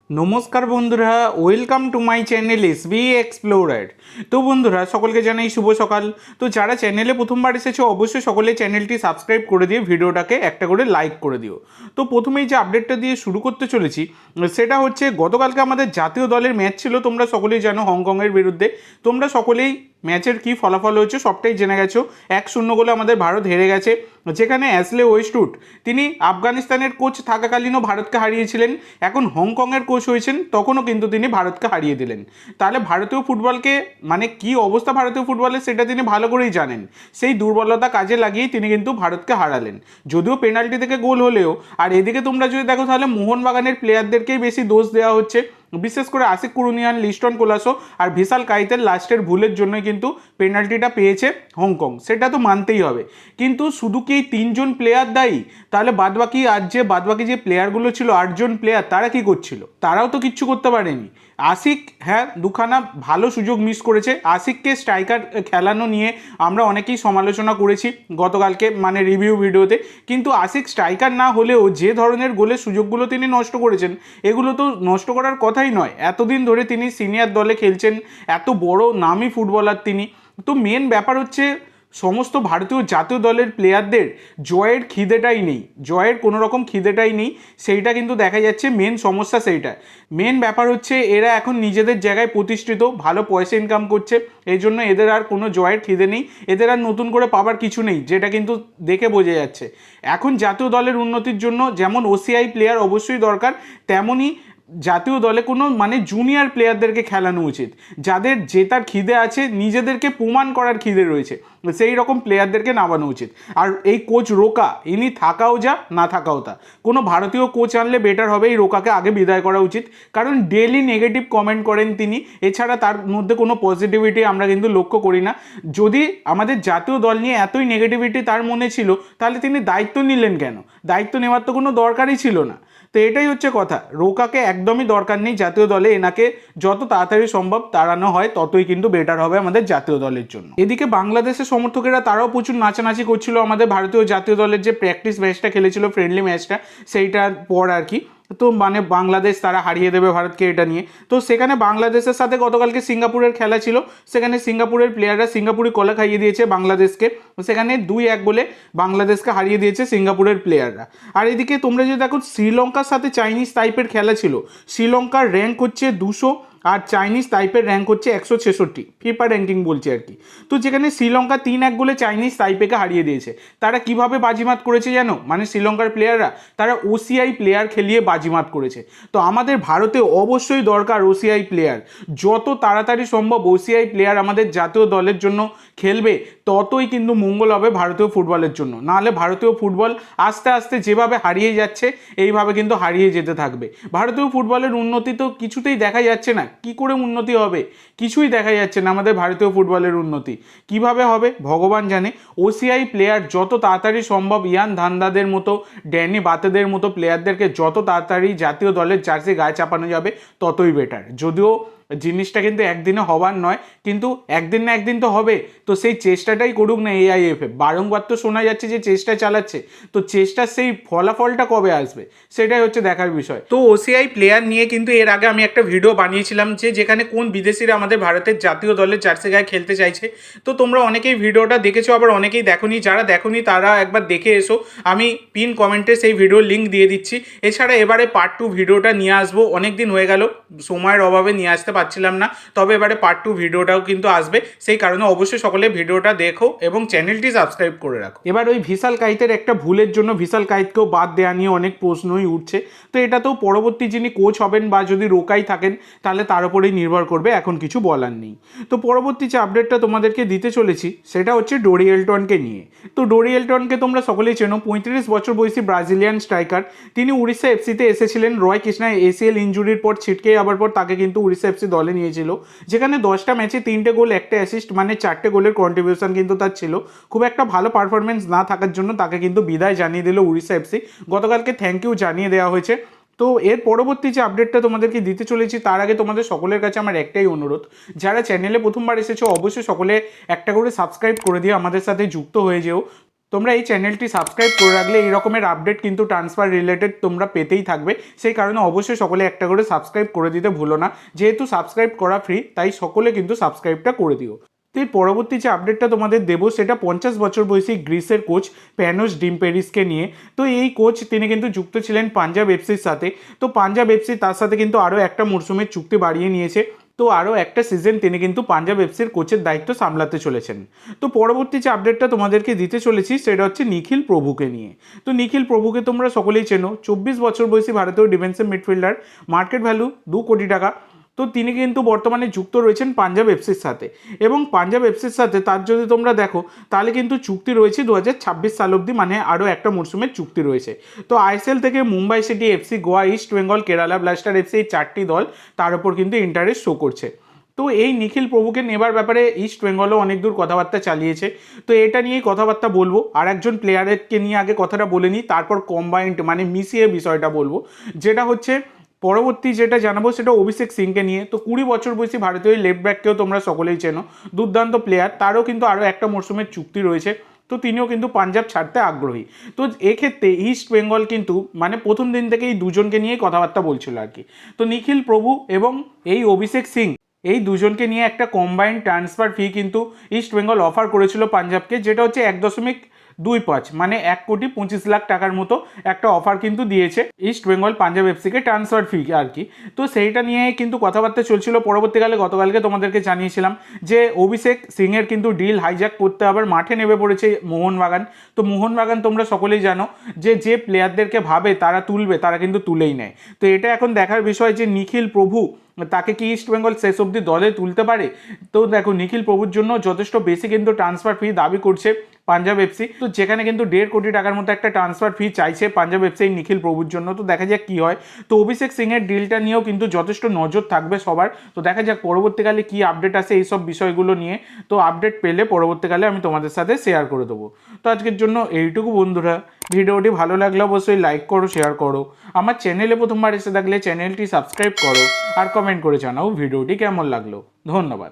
নমস্কার বন্ধুরা, welcome to my channel SB explorer. তো বন্ধুরা, সকলকে জানাই শুভ সকাল। তো যারা চ্যানেলে প্রথমবার এসেছো অবশ্যই সকলে চ্যানেলটি সাবস্ক্রাইব করে দিয়ে ভিডিওটাকে একটা করে লাইক করে দিও। তো প্রথমেই যে আপডেটটা দিয়ে শুরু করতে চলেছি সেটা হচ্ছে গতকালকে আমাদের জাতীয় দলের ম্যাচ ছিল, তোমরা সকলেই জানো, হংকংয়ের বিরুদ্ধে। তোমরা সকলেই ম্যাচের কী ফলাফল হয়েছে সবটাই জেনে গেছো। 1-0 গোলে আমাদের ভারত হেরে গেছে, যেখানে অ্যাশলে ওয়েস্টউড তিনি আফগানিস্তানের কোচ থাকাকালীনও ভারতকে হারিয়েছিলেন। এখন হংকংয়ের কোচ হয়েছেন, তখনও কিন্তু তিনি ভারতকে হারিয়ে দিলেন। তাহলে ভারতীয় ফুটবলকে মানে কি অবস্থা ভারতীয় ফুটবলের সেটা তিনি ভালো করেই জানেন। সেই দুর্বলতা কাজে লাগিয়েই তিনি কিন্তু ভারতকে হারালেন, যদিও পেনাল্টি থেকে গোল হলেও। আর এদিকে তোমরা যদি দেখো তাহলে মোহনবাগানের প্লেয়ারদেরকেই বেশি দোষ দেওয়া হচ্ছে, বিশেষ করে আশিক কুরুনিয়ান, লিস্টন কোলাসো আর ভিশাল কাইতের লাস্টের ভুলের জন্যই কিন্তু পেনাল্টিটা পেয়েছে হংকং, সেটা তো মানতেই হবে। কিন্তু শুধু কি এই 3জন প্লেয়ার দায়ী? তাহলে বাদবাকি বাদবাকি যে প্লেয়ারগুলো ছিল 8জন প্লেয়ার, তারা কি করছিল? তারাও তো কিচ্ছু করতে পারেনি। আশিক হ্যাঁ দুখানা ভালো সুযোগ মিস করেছে। আশিককে স্ট্রাইকার খেলানো নিয়ে আমরা অনেকেই সমালোচনা করেছি গতকালকে, মানে রিভিউ ভিডিওতে। কিন্তু আশিক স্ট্রাইকার না হলেও যে ধরনের গোলের সুযোগগুলো তিনি নষ্ট করেছেন, এগুলো তো নষ্ট করার কথাই নয়। এতদিন ধরে তিনি সিনিয়র দলে খেলছেন, এত বড় নামী ফুটবলার তিনি। তো মেন ব্যাপার হচ্ছে সমস্ত ভারতীয় জাতীয় দলের প্লেয়ারদের জয়ের খিদেটাই নেই, জয়ের কোনো রকম খিদেটাই নেই, সেইটা কিন্তু দেখা যাচ্ছে মেন সমস্যা। সেইটা মেন ব্যাপার হচ্ছে এরা এখন নিজেদের জায়গায় প্রতিষ্ঠিত, ভালো পয়সা ইনকাম করছে, এই জন্য এদের আর কোনো জয়ের খিদে নেই, এদের আর নতুন করে পাবার কিছু নেই, যেটা কিন্তু দেখে বোঝা যাচ্ছে। এখন জাতীয় দলের উন্নতির জন্য যেমন ওসিআই প্লেয়ার অবশ্যই দরকার, তেমনই জাতীয় দলে কোনো মানে জুনিয়র প্লেয়ারদেরকে খেলানো উচিত, যাদের জেতার খিদে আছে, নিজেদেরকে প্রমাণ করার খিদে রয়েছে, সেই রকম প্লেয়ারদেরকে নামানো উচিত। আর এই কোচ রোকা, ইনি থাকাও যা না থাকাও তা, কোনো ভারতীয় কোচ আনলে বেটার হবে। এই রোকাকে আগে বিদায় করা উচিত, কারণ ডেইলি নেগেটিভ কমেন্ট করেন তিনি, এছাড়া তার মধ্যে কোনো পজিটিভিটি আমরা কিন্তু লক্ষ্য করি না। যদি আমাদের জাতীয় দল নিয়ে এতই নেগেটিভিটি তার মনে ছিল, তাহলে তিনি দায়িত্ব নিলেন কেন? দায়িত্ব নেওয়ার তো কোনো দরকারই ছিল না। তো এটাই হচ্ছে কথা, রোকাকে একদমই দরকার নেই জাতীয় দলে। এনাকে যত তাড়াতাড়ি সম্ভব তাড়ানো হয় ততই কিন্তু বেটার হবে আমাদের জাতীয় দলের জন্য। এদিকে বাংলাদেশের সমর্থকেরা তারাও প্রচুর নাচানাচি করছিল আমাদের ভারতীয় জাতীয় দলের যে প্র্যাকটিস ম্যাচটা খেলেছিল, ফ্রেন্ডলি ম্যাচটা, সেইটার পর আর কি। তো মানে বাংলাদেশ তারা হারিয়ে দেবে ভারতকে, এটা নিয়ে। তো সেখানে বাংলাদেশের সাথে গতকালকে সিঙ্গাপুরের খেলা ছিল, সেখানে সিঙ্গাপুরের প্লেয়াররা সিঙ্গাপুরি কলা খাইয়ে দিয়েছে বাংলাদেশকে, সেখানে 2-1 বলে বাংলাদেশকে হারিয়ে দিয়েছে সিঙ্গাপুরের প্লেয়াররা। আর এদিকে তোমরা যদি দেখো শ্রীলঙ্কার সাথে চাইনিজ তাইপের খেলা ছিল, শ্রীলঙ্কার র্যাঙ্ক হচ্ছে 200 আর চাইনিজ তাইপের র্যাঙ্ক হচ্ছে 166, ফিফা র্যাঙ্কিং বলছে আর কি। তো যেখানে শ্রীলঙ্কা 3-1 গোলে চাইনিজ তাইপেকে হারিয়ে দিয়েছে। তারা কিভাবে বাজিমাত করেছে জানো? মানে শ্রীলঙ্কার প্লেয়াররা তারা ওসিআই প্লেয়ার খেলিয়ে বাজিমাত করেছে। তো আমাদের ভারতে অবশ্যই দরকার ওসিআই প্লেয়ার, যত তাড়াতাড়ি সম্ভব ওসিআই প্লেয়ার আমাদের জাতীয় দলের জন্য খেলবে ততই কিন্তু মঙ্গল হবে ভারতীয় ফুটবলের জন্য। নাহলে ভারতীয় ফুটবল আস্তে আস্তে যেভাবে হারিয়ে যাচ্ছে, এইভাবে কিন্তু হারিয়ে যেতে থাকবে। ভারতীয় ফুটবলের উন্নতি তো কিছুতেই দেখা যাচ্ছে না। কি করে উন্নতি হবে? কিছুই দেখা যাচ্ছে না আমাদের ভারতীয় ফুটবলের উন্নতি। কিভাবে হবে ভগবান জানে। ওসিআই প্লেয়ার যত তাড়াতাড়ি সম্ভব, ইয়ান ধান্দাদের মতো, ড্যানি বাতেদের মতো প্লেয়ারদেরকে যত তাড়াতাড়ি জাতীয় দলের জার্সি গায়ে চাপানো যাবে ততই বেটার। যদিও জিনিসটা কিন্তু একদিনে হবার নয়, কিন্তু একদিন না একদিন তো হবে। তো সেই চেষ্টাটাই করুক না এআইএফএ। বারংবার তো শোনা যাচ্ছে যে চেষ্টা চালাচ্ছে, তো চেষ্টার সেই ফলাফলটা কবে আসবে সেটাই হচ্ছে দেখার বিষয়। তো ওসিআই প্লেয়ার নিয়ে কিন্তু এর আগে আমি একটা ভিডিও বানিয়েছিলাম, যে যেখানে কোন বিদেশিরা আমাদের ভারতের জাতীয় দলের জার্সি গায়ে খেলতে চাইছে। তো তোমরা অনেকেই ভিডিওটা দেখেছো, আবার অনেকেই দেখোনি। যারা দেখোনি তারা একবার দেখে এসো, আমি পিন কমেন্টে সেই ভিডিওর লিঙ্ক দিয়ে দিচ্ছি। এছাড়া এবারে পার্ট 2 ভিডিওটা নিয়ে আসবো, অনেক দিন হয়ে গেল, সময়ের অভাবে নিয়ে আসতে পারছিলাম না। তবে এবারে পার্ট 2 ভিডিওটাও কিন্তু আসবে, সেই কারণে অবশ্যই সকলে ভিডিওটা দেখো এবং চ্যানেলটি সাবস্ক্রাইব করে রাখো। এবার ওই ভিশাল কাইতের একটা ভুলের জন্য ভিশাল কাইতকেও বাদ দেওয়া নিয়ে অনেক প্রশ্নই উঠছে। তো এটা তো পরবর্তী যিনি কোচ হবেন বা যদি রোকাই থাকেন তাহলে তার উপরেই নির্ভর করবে, এখন কিছু বলার নেই। তো পরবর্তী যে আপডেটটা তোমাদেরকে দিতে চলেছি সেটা হচ্ছে ডোরি এলটনকে নিয়ে। তো ডোরি এলটনকে তোমরা সকলেই চেনো, 35 বছর বয়সী ব্রাজিলিয়ান স্ট্রাইকার। তিনি উড়িষ্যা এফসিতে এসেছিলেন, রয় কৃষ্ণা এসিএল ইঞ্জুরির পর ছিটকে যাবার পর তাকে কিন্তু উড়িষ্যা এফসি দলে নিয়েছিল, যেখানে 10টা ম্যাচে 3টে গোল 1টে অ্যাসিস্ট, মানে 4টে গোলের কন্ট্রিবিউশন কিন্তু তার ছিল। খুব একটা ভালো পারফরমেন্স না থাকার জন্য তাকে কিন্তু বিদায় জানিয়ে দিল উড়িষ্যা এফসি। গতকালকে থ্যাংক ইউ জানিয়ে দেওয়া হয়েছে। তো এর পরবর্তী যে আপডেটটা তোমাদেরকে দিতে চলেছি তার আগে তোমাদের সকলের কাছে আমার একটাই অনুরোধ, যারা চ্যানেলে প্রথমবার এসেছো অবশ্যই সকলে একটা করে সাবস্ক্রাইব করে দিয়ে আমাদের সাথে যুক্ত হয়ে যেও। তোমরা এই চ্যানেলটি সাবস্ক্রাইব করে রাখলে এই রকমের আপডেট কিন্তু ট্রান্সফার রিলেটেড তোমরা পেতেই থাকবে। সেই কারণে অবশ্যই সকলে একটা করে সাবস্ক্রাইব করে দিতে ভুলো না। যেহেতু সাবস্ক্রাইব করা ফ্রি, তাই সকলে কিন্তু সাবস্ক্রাইবটা করে দিও। তো এই পরবর্তী যে আপডেটটা তোমাদের দেবো সেটা 50 বছর বয়সী গ্রিসের কোচ প্যানোস ডিম্পেরিসকে নিয়ে। তো এই কোচ তিনি কিন্তু যুক্ত ছিলেন পাঞ্জাব এফসির সাথে। তো পাঞ্জাব এফসি তার সাথে কিন্তু আরও একটা মরশুমের চুক্তি বাড়িয়ে নিয়েছে। তো আরও একটা সিজন তিনি কিন্তু পাঞ্জাব এফসির কোচের দায়িত্ব সামলাতে চলেছেন। তো পরবর্তী যে আপডেটটা তোমাদেরকে দিতে চলেছি সেটা হচ্ছে নিখিল প্রভুকে নিয়ে। তো নিখিল প্রভুকে তোমরা সকলেই চেনো, 24 বছর বয়সী ভারতীয় ডিফেন্সিভ মিডফিল্ডার, মার্কেট ভ্যালু 2 কোটি টাকা। তো তিনি কিন্তু বর্তমানে যুক্ত রয়েছেন পাঞ্জাব এফসির সাথে, এবং পাঞ্জাব এফসির সাথে তার যদি তোমরা দেখো তাহলে কিন্তু চুক্তি রয়েছে 2026 সাল অবধি, মানে আরও একটা মরশুমের চুক্তি রয়েছে। তো আইএসএল থেকে Mumbai city FC, Goa east Bengal, Kerala blaster FC, এই 4টি দল তার উপর কিন্তু ইন্টারেস্ট শো করছে। তো এই নিখিল প্রভুকে নেবার ব্যাপারে ইস্ট বেঙ্গলও অনেক দূর কথাবার্তা চালিয়েছে। তো এটা নিয়েই কথাবার্তা বলবো। আর একজন প্লেয়ারকে নিয়ে আগে কথাটা বলে নিই, তারপর কম্বাইন্ড মানে মিশিয়ে বিষয়টা বলবো। যেটা হচ্ছে পরবর্তী যেটা জানাবো সেটা অভিষেক সিংকে নিয়ে। তো 20 বছর বয়সী ভারতীয় লেফট ব্যাককেও তোমরা সকলেই চেনো, দুর্দান্ত প্লেয়ার। তারও কিন্তু আরও একটা মরশুমের চুক্তি রয়েছে। তো তিনিও কিন্তু পাঞ্জাব ছাড়তে আগ্রহী। তো এক্ষেত্রে ইস্ট বেঙ্গল কিন্তু মানে প্রথম দিন থেকে এই দুজনকে নিয়েই কথাবার্তা বলছিল আর কি। তো নিখিল প্রভু এবং এই অভিষেক সিং, এই দুজনকে নিয়ে একটা কম্বাইন্ড ট্রান্সফার ফি কিন্তু ইস্ট বেঙ্গল অফার করেছিল পাঞ্জাবকে, যেটা হচ্ছে 1.25 মানে 1,25,00,000 টাকার মতো একটা অফার কিন্তু দিয়েছে ইস্ট বেঙ্গল পাঞ্জাব এফসিকে ট্রান্সফার ফি আর কি। তো সেইটা নিয়ে কিন্তু কথাবার্তা চলছিল। পরবর্তীকালে গতকালকে তোমাদেরকে জানিয়েছিলাম যে অভিষেক সিংয়ের কিন্তু ডিল হাইজ্যাক করতে আবার মাঠে নেমে পড়েছে মোহনবাগান। তো মোহনবাগান তোমরা সকলেই জানো যে প্লেয়ারদেরকে ভাবে তারা তুলবে, তারা কিন্তু তুলেই নেয়। তো এটা এখন দেখার বিষয় যে নিখিল প্রভু তাকে কি ইস্ট বেঙ্গল শেষ অবধি দলে তুলতে পারে। তো দেখো নিখিল প্রভুর জন্য যথেষ্ট বেশি কিন্তু ট্রান্সফার ফি দাবি করছে পাঞ্জাব এফসি। তো যেখানে কিন্তু 1.5 কোটি টাকার মতো একটা ট্রান্সফার ফি চাইছে পাঞ্জাব এফসি নিখিল প্রভুর জন্য। তো দেখা যাক কী হয়। তো অভিষেক সিংয়ের ডিলটা নিয়েও কিন্তু যথেষ্ট নজর থাকবে সবার। তো দেখা যাক পরবর্তীকালে কী আপডেট আসে এইসব বিষয়গুলো নিয়ে। তো আপডেট পেলে পরবর্তীকালে আমি তোমাদের সাথে শেয়ার করে দেবো। তো আজকের জন্য এইটুকু বন্ধুরা। ভিডিওটি ভালো লাগলে অবশ্যই লাইক করো, শেয়ার করো। আমার চ্যানেলে প্রথমবার এসে থাকলে চ্যানেলটি সাবস্ক্রাইব করো, আর কমেন্ট করে জানাও ভিডিওটি কেমন লাগলো। ধন্যবাদ।